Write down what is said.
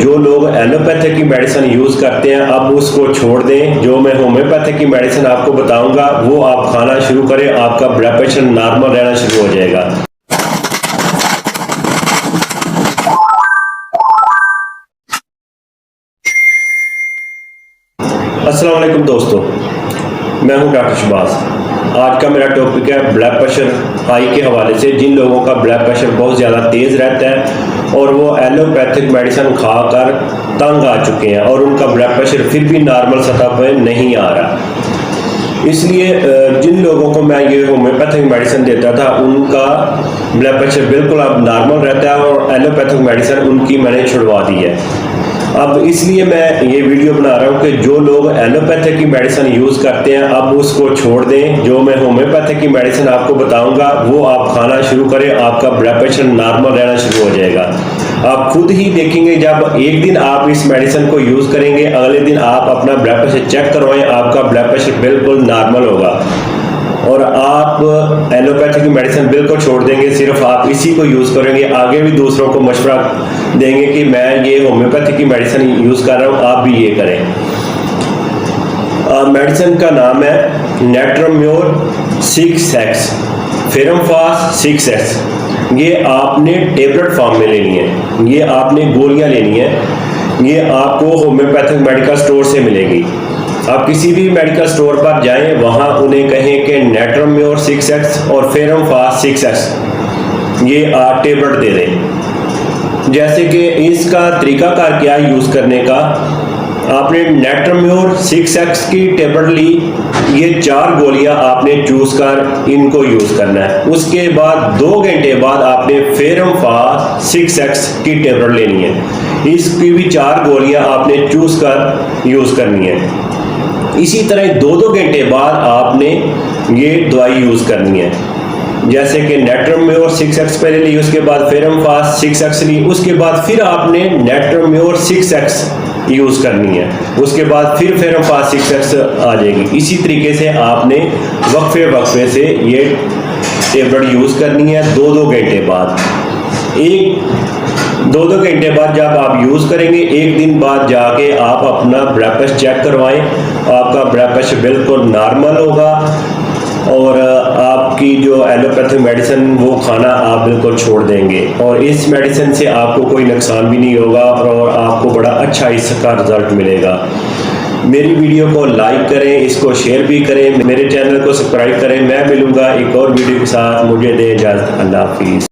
जो लोग एलोपैथिक की मेडिसिन यूज़ करते हैं अब उसको छोड़ दें। जो मैं होम्योपैथिक की मेडिसिन आपको बताऊंगा वो आप खाना शुरू करें, आपका ब्लड प्रेशर नॉर्मल रहना शुरू हो जाएगा। अस्सलाम वालेकुम दोस्तों, मैं हूं डॉक्टर शहबाज। आज का मेरा टॉपिक है ब्लड प्रेशर हाई के हवाले से। जिन लोगों का ब्लड प्रेशर बहुत ज़्यादा तेज़ रहता है और वो एलोपैथिक मेडिसिन खाकर तंग आ चुके हैं और उनका ब्लड प्रेशर फिर भी नॉर्मल सतह पर नहीं आ रहा, इसलिए जिन लोगों को मैं ये होम्योपैथिक मेडिसिन देता था उनका ब्लड प्रेशर बिल्कुल अब नॉर्मल रहता है और एलोपैथिक मेडिसिन उनकी मैंने छुड़वा दी है। अब इसलिए मैं ये वीडियो बना रहा हूँ कि जो लोग एलोपैथिक की मेडिसिन यूज़ करते हैं अब उसको छोड़ दें। जो मैं होम्योपैथिक की मेडिसिन आपको बताऊंगा वो आप खाना शुरू करें, आपका ब्लड प्रेशर नॉर्मल रहना शुरू हो जाएगा। आप खुद ही देखेंगे जब एक दिन आप इस मेडिसिन को यूज़ करेंगे, अगले दिन आप अपना ब्लड प्रेशर चेक करवाएं, आपका ब्लड प्रेशर बिल्कुल नॉर्मल होगा और आप एलोपैथिक की मेडिसिन बिल्कुल छोड़ देंगे। सिर्फ आप इसी को यूज़ करेंगे, आगे भी दूसरों को मशवरा देंगे कि मैं ये होम्योपैथिक की मेडिसिन यूज़ कर रहा हूँ, आप भी ये करें। मेडिसिन का नाम है नेट्रोम्योर 6X, फेरमफास 6X। ये आपने टेबलेट फॉर्म में लेनी है, ये आपने गोलियां लेनी है। ये आपको होम्योपैथिक मेडिकल स्टोर से मिलेगी। आप किसी भी मेडिकल स्टोर पर जाएं, वहां उन्हें कहें कि नेट्रोम्योर 6X और फेरमफास 6X ये टेबलेट दे दें। जैसे कि इसका तरीकाकार क्या यूज़ करने का, आपने नेट्रोम्योर 6X की टेबलेट ली, ये 4 गोलियां आपने चूज कर इनको यूज़ करना है। उसके बाद 2 घंटे बाद आपने फेरमफास 6X की टेबलेट लेनी है, इसकी भी 4 गोलियां आपने चूज कर यूज़ करनी है। इसी तरह 2-2 घंटे बाद आपने ये दवाई यूज़ करनी है। जैसे कि नेट्रोम्योर 6X पहले ली, उसके बाद फेरमफास 6X ली, उसके बाद फिर आपने नेट्रोम्योर 6X यूज़ करनी है, उसके बाद फिर फेरमफास 6X आ जाएगी। इसी तरीके से आपने वक्फे से ये टेबलेट यूज़ करनी है 2-2 घंटे बाद। 2-2 घंटे बाद जब आप यूज़ करेंगे, एक दिन बाद जाके आप अपना ब्लड प्रेशर चेक करवाएं, आपका ब्लड प्रेशर बिल्कुल नॉर्मल होगा और आपकी जो एलोपैथिक मेडिसिन वो खाना आप बिल्कुल छोड़ देंगे और इस मेडिसिन से आपको कोई नुकसान भी नहीं होगा और आपको बड़ा अच्छा इसका रिजल्ट मिलेगा। मेरी वीडियो को लाइक करें, इसको शेयर भी करें, मेरे चैनल को सब्सक्राइब करें। मैं मिलूंगा एक और वीडियो के साथ, मुझे दें इजाज़त। अल्लाह हाफिज़।